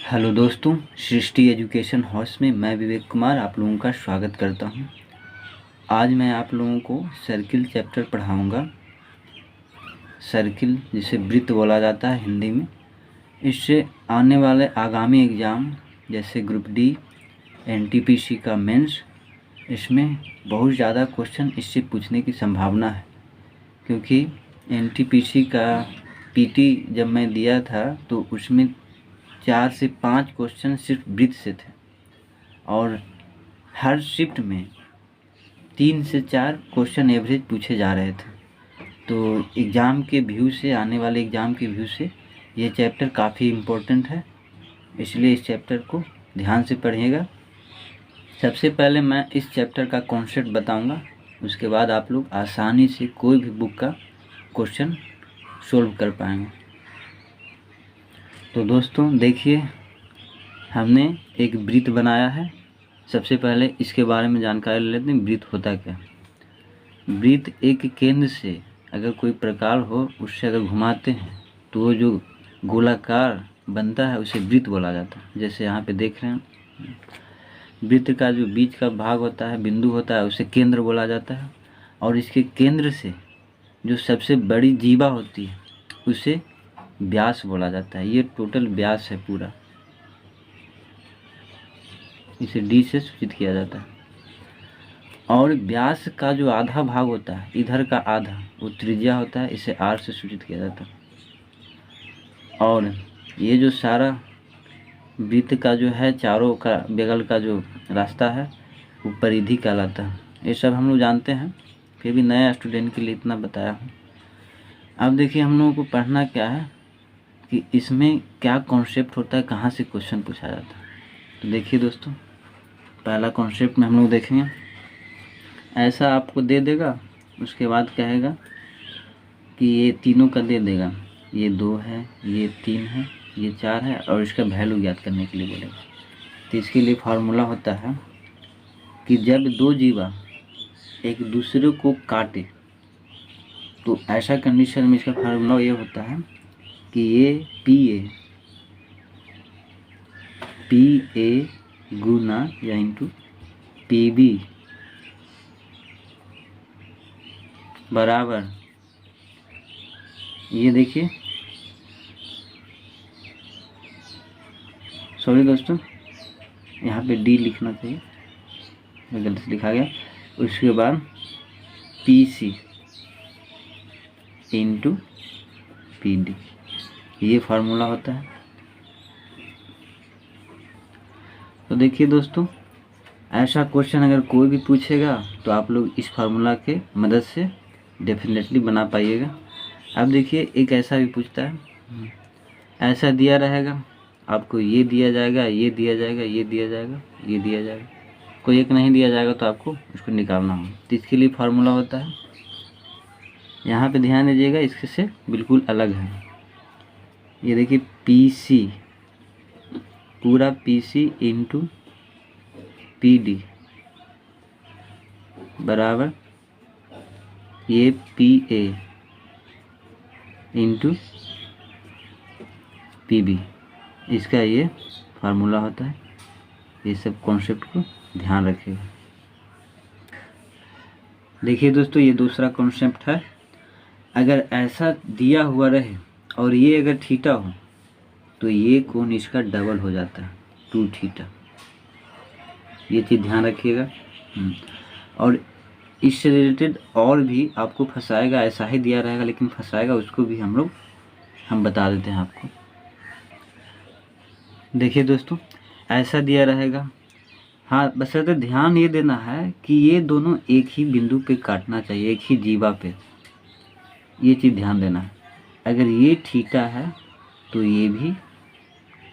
Hello दोस्तों, सृष्टि education house में मैं विवेक कुमार आप लोगों का स्वागत करता हूं। आज मैं आप लोगों को सर्किल चैप्टर पढ़ाऊंगा। सर्किल जिसे वृत्त बोला जाता है हिंदी में। इससे आने वाले आगामी एग्ज़ाम जैसे ग्रुप डी, एनटीपीसी का मेंस, इसमें बहुत ज़्यादा क्वेश्चन इससे पूछने की संभावना है, क्योंकि एनटीपीसी का पीटी जब मैं दिया था तो उसमें 4 से 5 क्वेश्चन सिर्फ वृत्त से थे और हर शिफ्ट में 3 से 4 क्वेश्चन एवरेज पूछे जा रहे थे। तो एग्ज़ाम के व्यू से, आने वाले एग्ज़ाम के व्यू से ये चैप्टर काफ़ी इम्पोर्टेंट है, इसलिए इस चैप्टर को ध्यान से पढ़िएगा। सबसे पहले मैं इस चैप्टर का कॉन्सेप्ट बताऊंगा, उसके बाद आप लोग आसानी से कोई भी बुक का क्वेश्चन सोल्व कर पाएंगे। तो दोस्तों देखिए, हमने एक वृत्त बनाया है। सबसे पहले इसके बारे में जानकारी ले लेते हैं, वृत्त होता क्या। वृत्त एक केंद्र से अगर कोई प्रकार हो, उससे अगर घुमाते हैं तो वो जो गोलाकार बनता है उसे वृत्त बोला जाता है। जैसे यहाँ पे देख रहे हैं, वृत्त का जो बीच का भाग होता है, बिंदु होता है, उसे केंद्र बोला जाता है। और इसके केंद्र से जो सबसे बड़ी जीवा होती है उसे व्यास बोला जाता है। ये टोटल व्यास है पूरा, इसे डी से सूचित किया जाता है। और व्यास का जो आधा भाग होता है, इधर का आधा, वो त्रिज्या होता है, इसे आर से सूचित किया जाता है। और ये जो सारा वृत्त का जो है, चारों का बगल का जो रास्ता है, वो परिधि कहलाता है। ये सब हम लोग जानते हैं, फिर भी नया स्टूडेंट के लिए इतना बताया हूँ। अब देखिए, हम लोगों को पढ़ना क्या है कि इसमें क्या कॉन्सेप्ट होता है, कहाँ से क्वेश्चन पूछा जाता है। तो देखिए दोस्तों, पहला कॉन्सेप्ट में हम लोग देखेंगे, ऐसा आपको दे देगा, उसके बाद कहेगा कि ये तीनों का दे देगा, ये 2 है, ये 3 है, ये 4 है, और इसका वैल्यू ज्ञात करने के लिए बोलेगा। तो इसके लिए फार्मूला होता है कि जब 2 जीवा एक दूसरे को काटे, तो ऐसा कंडीशन में इसका फार्मूला ये होता है कि ये पी ए गुना या इंटू पी बी बराबर, ये देखिए, सॉरी दोस्तों, यहाँ पे डी लिखना चाहिए, गलती से लिखा गया। उसके बाद P C into P D, ये फार्मूला होता है। तो देखिए दोस्तों, ऐसा क्वेश्चन अगर कोई भी पूछेगा तो आप लोग इस फार्मूला के मदद से डेफिनेटली बना पाइएगा। अब देखिए, एक ऐसा भी पूछता है, ऐसा दिया रहेगा, आपको ये दिया जाएगा, ये दिया जाएगा, ये दिया जाएगा, ये दिया जाएगा, कोई एक नहीं दिया जाएगा, तो आपको उसको निकालना हो। तो इसके लिए फार्मूला होता है, यहाँ पे ध्यान दीजिएगा, इसके से बिल्कुल अलग है। ये देखिए, पी सी, पूरा P C into P D बराबर ये P A into P B, इसका ये फार्मूला होता है। ये सब कॉन्सेप्ट को ध्यान रखिएगा। देखिए दोस्तों, ये दूसरा कॉन्सेप्ट है, अगर ऐसा दिया हुआ रहे और ये अगर थीटा हो तो ये कोण इसका डबल हो जाता है, 2 थीटा। ये चीज़ ध्यान रखिएगा। और इससे रिलेटेड और भी आपको फंसाएगा, ऐसा ही दिया रहेगा लेकिन फंसाएगा, उसको भी हम बता देते हैं आपको। देखिए दोस्तों, ऐसा दिया रहेगा, हाँ, बस ध्यान ये देना है कि ये दोनों एक ही बिंदु पे काटना चाहिए, एक ही जीवा पे, ये चीज़ ध्यान देना है। अगर ये थीटा है तो ये भी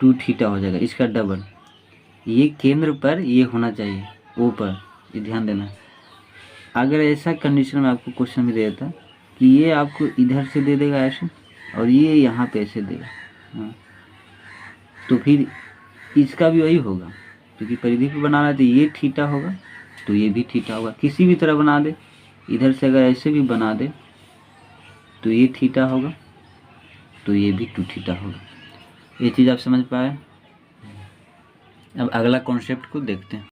2 थीटा हो जाएगा, इसका डबल। ये केंद्र पर ये होना चाहिए, ओ पर, ये ध्यान देना है। अगर ऐसा कंडीशन में आपको क्वेश्चन में दे देता कि ये आपको इधर से दे देगा ऐसे, और ये यहाँ पे ऐसे देगा, हाँ, तो फिर इसका भी वही होगा, क्योंकि परिधि पे बनाना है तो ये थीटा होगा, तो ये भी थीटा होगा। किसी भी तरह बना दे, इधर से अगर ऐसे भी बना दे तो ये थीटा होगा, तो ये भी 2 थीटा होगा। ये चीज़ आप समझ पाए। अब अगला कॉन्सेप्ट को देखते हैं।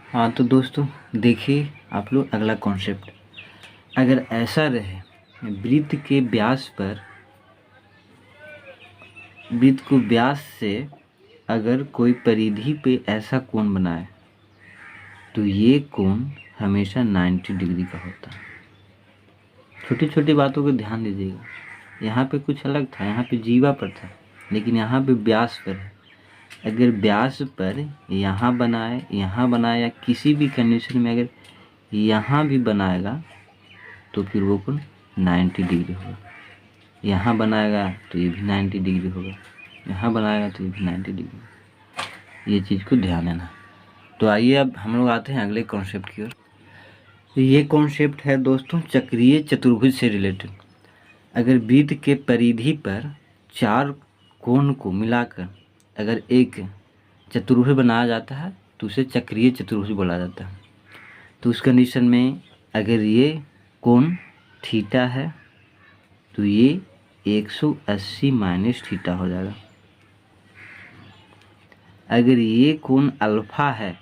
हाँ तो दोस्तों देखिए आप लोग अगला कॉन्सेप्ट, अगर ऐसा रहे वृत्त के व्यास पर, वृत्त को व्यास से अगर कोई परिधि पे ऐसा कोण बनाए तो ये कोण हमेशा 90 डिग्री का होता है। छोटी छोटी बातों को ध्यान दीजिएगा, यहाँ पे कुछ अलग था, यहाँ पे जीवा पर था, लेकिन यहाँ पे व्यास पर है। अगर व्यास पर यहाँ बनाए या किसी भी कंडीशन में अगर यहाँ भी बनाएगा तो फिर वो कोण 90 डिग्री होगा। यहाँ बनाएगा तो ये भी 90 डिग्री होगा, यहाँ बनाएगा तो ये भी 90 डिग्री। ये चीज़ को ध्यान देना। तो आइए अब हम लोग आते हैं अगले कॉन्सेप्ट की ओर। ये कॉन्सेप्ट है दोस्तों चक्रीय चतुर्भुज से रिलेटेड। अगर वृत्त के परिधि पर 4 कोण को मिलाकर अगर एक चतुर्भुज बनाया जाता है तो उसे चक्रीय चतुर्भुज बोला जाता है। तो उस कंडीशन में अगर ये कोण थीटा है तो ये 180 माइनस थीटा हो जाएगा। अगर ये कोण अल्फा है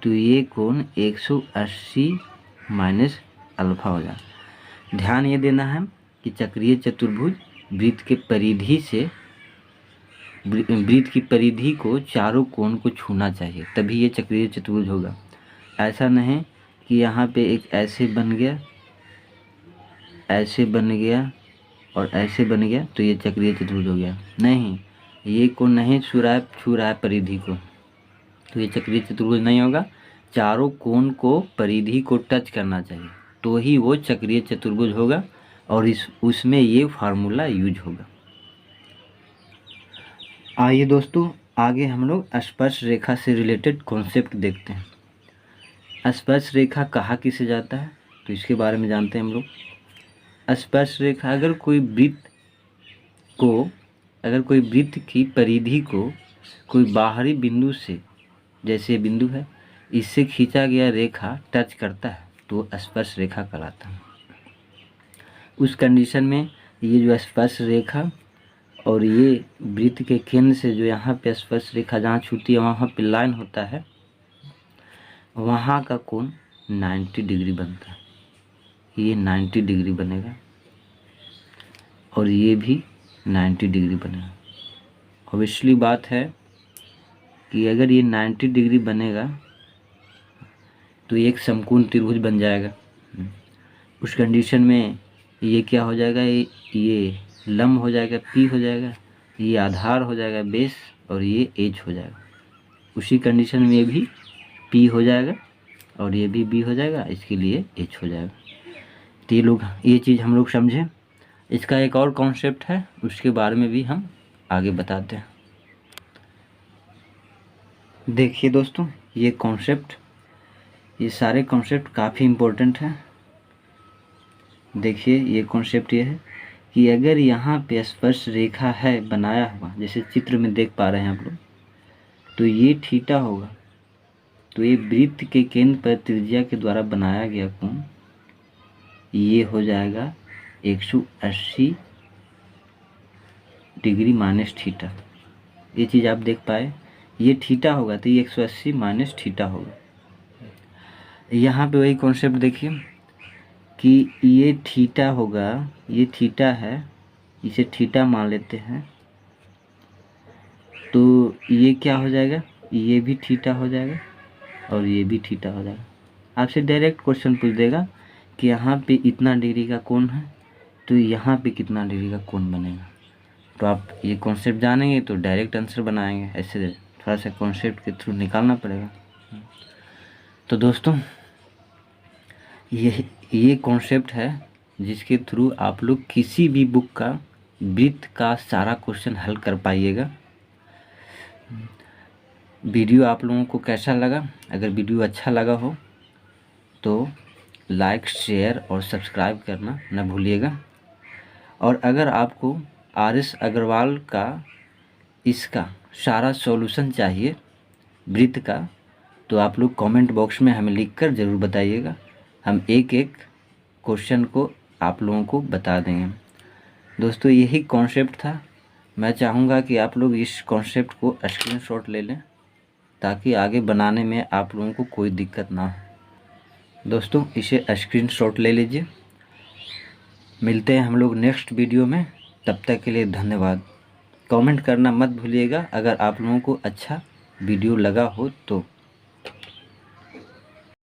तो ये कोण 180 माइनस अल्फा हो जाएगा। ध्यान ये देना है कि चक्रीय चतुर्भुज वृत्त के परिधि से, वृत्त की परिधि को चारों कोण को छूना चाहिए, तभी ये चक्रीय चतुर्भुज होगा। ऐसा नहीं कि यहाँ पे एक ऐसे बन गया, ऐसे बन गया और ऐसे बन गया तो ये चक्रीय चतुर्भुज हो गया। नहीं, ये कोण नहीं छू रहा है परिधि को, तो ये चक्रीय चतुर्भुज नहीं होगा। चारों कोण को परिधि को टच करना चाहिए तो ही वो चक्रीय चतुर्भुज होगा और उसमें ये फार्मूला यूज होगा। आइए दोस्तों आगे हम लोग स्पर्श रेखा से रिलेटेड कॉन्सेप्ट देखते हैं। स्पर्श रेखा कहा किसे जाता है तो इसके बारे में जानते हैं हम लोग। स्पर्श रेखा अगर कोई वृत्त की परिधि को कोई बाहरी बिंदु से, जैसे बिंदु है, इससे खींचा गया रेखा टच करता है तो स्पर्श रेखा कहलाता है। उस कंडीशन में ये जो स्पर्श रेखा और ये वृत्त के केंद्र से जो यहाँ पे स्पर्श रेखा जहाँ छूती है वहाँ पे लाइन होता है, वहाँ का कोण 90 डिग्री बनता है। ये 90 डिग्री बनेगा और ये भी 90 डिग्री बनेगा। ऑब्वियसली बात है कि अगर ये 90 डिग्री बनेगा तो एक समकोण त्रिभुज बन जाएगा। उस कंडीशन में ये क्या हो जाएगा, ये लंब हो जाएगा, पी हो जाएगा, ये आधार हो जाएगा बेस और ये एच हो जाएगा। उसी कंडीशन में ये भी पी हो जाएगा और ये भी बी हो जाएगा, इसके लिए एच हो जाएगा। तो ये चीज़ हम लोग समझें। इसका एक और कॉन्सेप्ट है, उसके बारे में भी हम आगे बताते हैं। देखिए दोस्तों ये कॉन्सेप्ट, ये सारे कॉन्सेप्ट काफ़ी इम्पोर्टेंट हैं। देखिए ये कॉन्सेप्ट ये है कि अगर यहाँ पे स्पर्श रेखा है बनाया हुआ, जैसे चित्र में देख पा रहे हैं आप लोग, तो ये थीटा होगा। तो ये वृत्त के केंद्र पर त्रिज्या के द्वारा बनाया गया कोण ये हो जाएगा 180 डिग्री माइनस थीटा। ये चीज़ आप देख पाए, ये थीटा होगा तो ये 180 माइनस थीटा होगा। यहाँ पे वही कॉन्सेप्ट देखिए कि ये थीटा होगा, ये थीटा है, इसे थीटा मान लेते हैं, तो ये क्या हो जाएगा, ये भी थीटा हो जाएगा और ये भी थीटा हो जाएगा। आपसे डायरेक्ट क्वेश्चन पूछ देगा कि यहाँ पे इतना डिग्री का कोण है तो यहाँ पे कितना डिग्री का कोण बनेगा। तो आप ये कॉन्सेप्ट जानेंगे तो डायरेक्ट आंसर बनाएंगे, ऐसे थोड़ा सा कॉन्सेप्ट के थ्रू निकालना पड़ेगा। तो दोस्तों ये कॉन्सेप्ट है जिसके थ्रू आप लोग किसी भी बुक का वृत्त का सारा क्वेश्चन हल कर पाइएगा। वीडियो आप लोगों को कैसा लगा? अगर वीडियो अच्छा लगा हो तो लाइक, शेयर और सब्सक्राइब करना न भूलिएगा। और अगर आपको RS अग्रवाल का इसका सारा सॉल्यूशन चाहिए वृत्त का, तो आप लोग कमेंट बॉक्स में हमें लिखकर ज़रूर बताइएगा। हम एक एक क्वेश्चन को आप लोगों को बता देंगे। दोस्तों यही कॉन्सेप्ट था। मैं चाहूँगा कि आप लोग इस कॉन्सेप्ट को स्क्रीनशॉट ले लें ताकि आगे बनाने में आप लोगों को कोई दिक्कत ना हो। दोस्तों इसे स्क्रीनशॉट ले लीजिए। मिलते हैं हम लोग नेक्स्ट वीडियो में, तब तक के लिए धन्यवाद। कमेंट करना मत भूलिएगा अगर आप लोगों को अच्छा वीडियो लगा हो तो।